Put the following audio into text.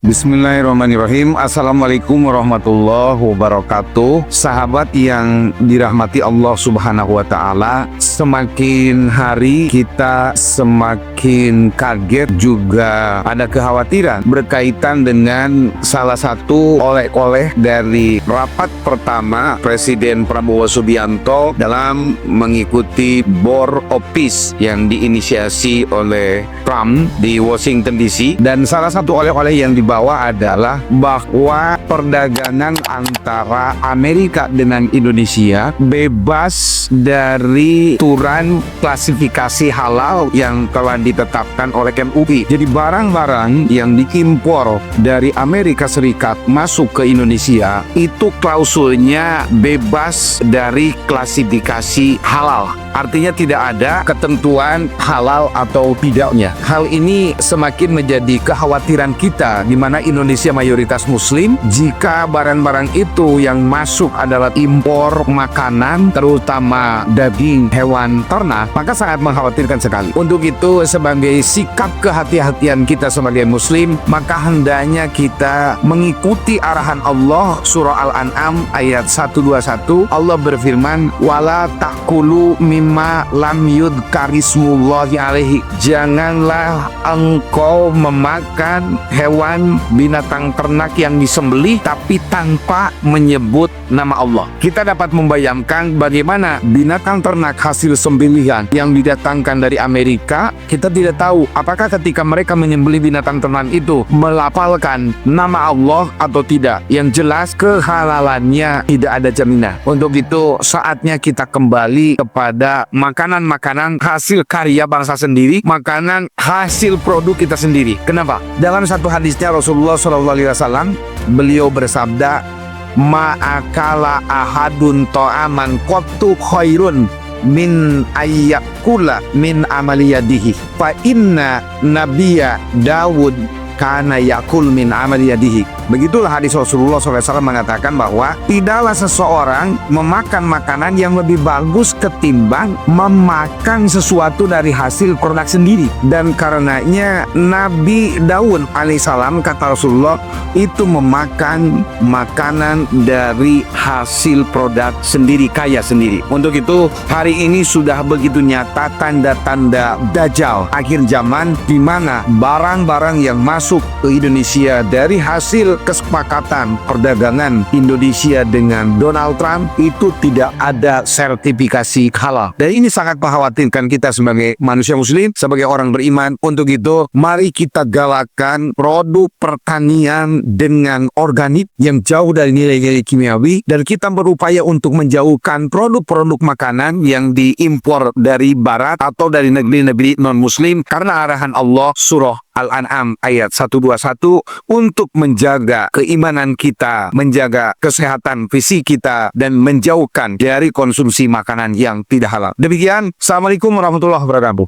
Bismillahirrahmanirrahim. Assalamualaikum warahmatullahi wabarakatuh. Sahabat yang dirahmati Allah Subhanahu wa Ta'ala, semakin hari kita semakin kaget, juga ada kekhawatiran berkaitan dengan salah satu oleh-oleh dari rapat pertama Presiden Prabowo Subianto dalam mengikuti Board of Peace yang diinisiasi oleh Trump di Washington DC. Dan salah satu oleh-oleh yang dibawa adalah bahwa perdagangan antara Amerika dengan Indonesia bebas dari aturan klasifikasi halal yang telah ditetapkan oleh MUI. Jadi barang-barang yang diimpor dari Amerika Serikat masuk ke Indonesia itu klausulnya bebas dari klasifikasi halal. Artinya tidak ada ketentuan halal atau tidaknya. Hal ini semakin menjadi kekhawatiran kita, di mana Indonesia mayoritas Muslim. Jika barang-barang itu yang masuk adalah impor makanan, terutama daging hewan ternak, maka sangat mengkhawatirkan sekali. Untuk itu, sebagai sikap kehati-hatian kita sebagai Muslim, maka hendaknya kita mengikuti arahan Allah. Surah Al-An'am ayat 121, Allah berfirman, "Wala ta'kulu mimma lam yudkarismullahi alaihi." Janganlah engkau memakan hewan binatang ternak yang disembelih tapi tanpa menyebut nama Allah. Kita dapat membayangkan bagaimana binatang ternak hasil sembelihan yang didatangkan dari Amerika. Kita tidak tahu apakah ketika mereka menyembelih binatang ternak itu melafalkan nama Allah atau tidak. Yang jelas kehalalannya tidak ada jaminan. Untuk itu saatnya kita kembali kepada makanan-makanan hasil karya bangsa sendiri, makanan hasil produk kita sendiri. Kenapa? Dalam satu hadisnya Rasulullah SAW, beliau bersabda, "Ma'akala ahadun to'aman qattu khairun min ayyakula min amaliyadihi fa inna nabiyya Dawud kana yakul min amaliyadihi." Begitulah hadis Rasulullah SAW mengatakan bahwa tidaklah seseorang memakan makanan yang lebih bagus ketimbang memakan sesuatu dari hasil produk sendiri. Dan karenanya Nabi Daud alaihissalam, kata Rasulullah, itu memakan makanan dari hasil produk sendiri, kaya sendiri. Untuk itu hari ini sudah begitu nyata tanda-tanda Dajjal akhir zaman, di mana barang-barang yang masuk ke Indonesia dari hasil kesepakatan perdagangan Indonesia dengan Donald Trump itu tidak ada sertifikasi halal. Dan ini sangat mengkhawatirkan kita sebagai manusia Muslim, sebagai orang beriman. Untuk itu mari kita galakkan produk pertanian dengan organik yang jauh dari nilai-nilai kimiawi, dan kita berupaya untuk menjauhkan produk-produk makanan yang diimpor dari barat atau dari negeri-negeri non-muslim, karena arahan Allah surah Al-An'am ayat 121 untuk menjaga keimanan kita, menjaga kesehatan fisik kita, dan menjauhkan dari konsumsi makanan yang tidak halal. Demikian, Assalamualaikum warahmatullahi wabarakatuh.